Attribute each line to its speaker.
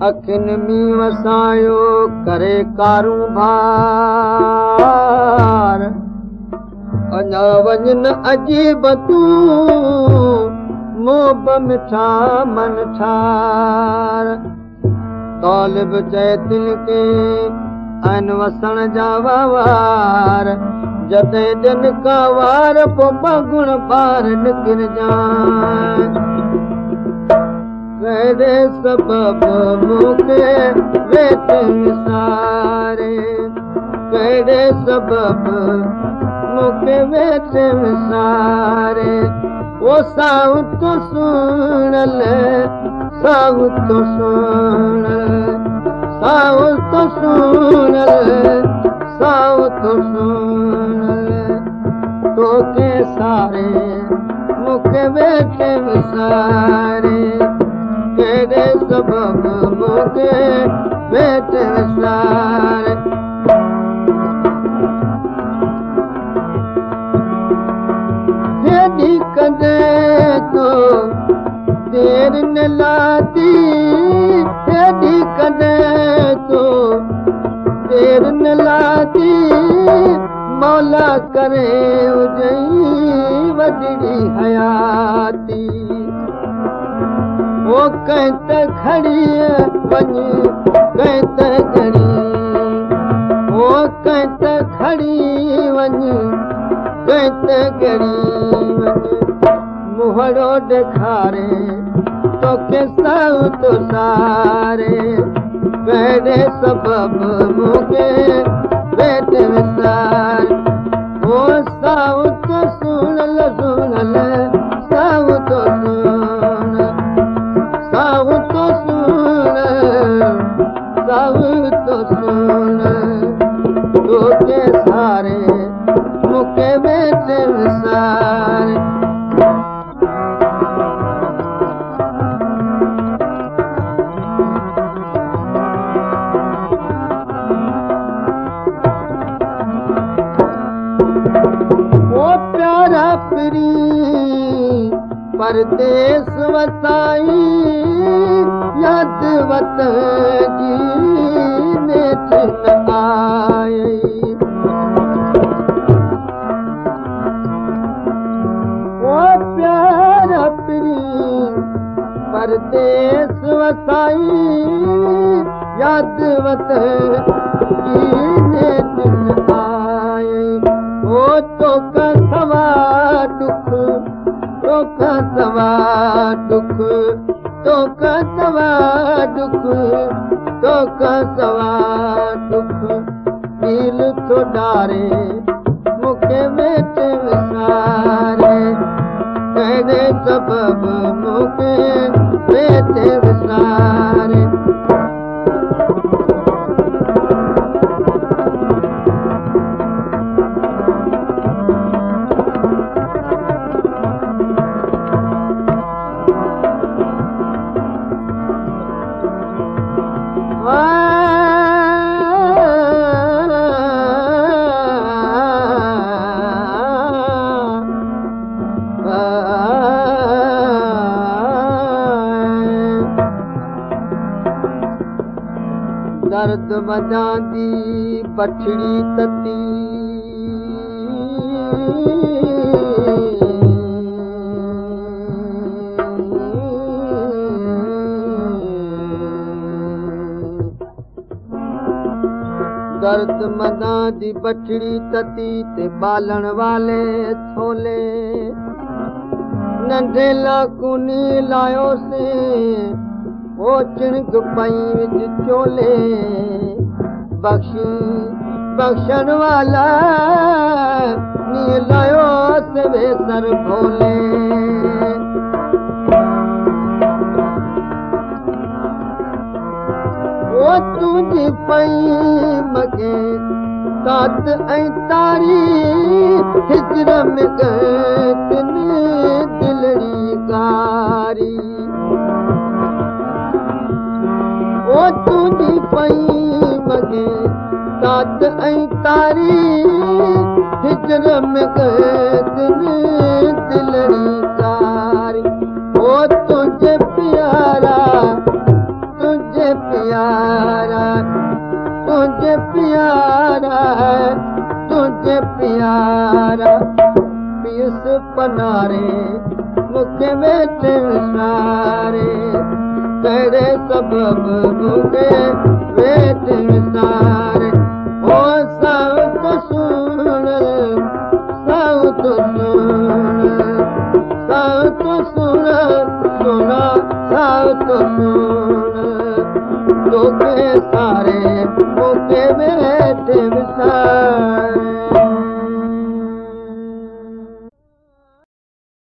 Speaker 1: अखियुनि में वसायो करे कारोबार अञा वञनि अजीब तूं मोब मिठा मन ठार तौलिब चए तिन के आहिनि वसण जा वार जॾहिं ॾिन का वार पोइ बगुण ॿार निकिरजांइ कहिड़े सबबु मूंखे वेठ विसारे कहिड़े सबबु मूंखे वेठ विसारे ओ साहु तो सुणल साहु तो सुणल साहु तो सुणल साहु तो सुणल तोखे सारे मूंखे वेठ विसारे कहिड़े सबबु मूंखे वेठ विसारे हेॾी कॾहिं तो देरि न लाती हेॾी कॾहिं तो देरि न लाती मौला करे हुजई वॾड़ी हयाती ओ कंहिं त खड़ी वञ कंहिं त घड़ी ओ कंहिं त खड़ी वञ कंहिं त घड़ी वञ मुहड़ो ॾेखारे तोखे साहु तो सारे कहिड़े सबबु मूंखे वेठ विसार ओ साहु तो सुणल सुणल साहु तो सुण साहु तो सुण साहु तो सुण तोखे सारे मूंखे वेठ विसार परदेस वसाई याद वतन जी नेठ न आई ओ प्यारा प्री परदेस वसाई याद वतन जी नेठ न आई ओ तोखा सवा दुख तोखा सवा दुख तोखा सवा दुख तोखा सवा दुख दिल थो डारे मूंखे वेठ विसारे कहिड़े सबबु मूंखे वेठ विसारे दर्द वॼांदी पछड़ी तती दर्द वॼांदी पछड़ी तती ते बालण वाले छोले नंढे लाकुनी लायोसीं ओ चिणक पई विच चोले बख्शण वाला नी लायो से सर भोले ओ तुझी पई मगे तात ऐं तारी हिजर में गतन दिलड़ी कारी ओ तुझी पई मगे तात ऐं तारी हिजर में गतन दिलड़ी कारी ओ प्यारा है तुझे प्यारा पीस पनारे मुखे वेठे सारे तेरे सबब मुखे वेठे सारे ओ साउत सुन साउत सुन साउत सुन सुना साउत सुन तोखे सारे मुखे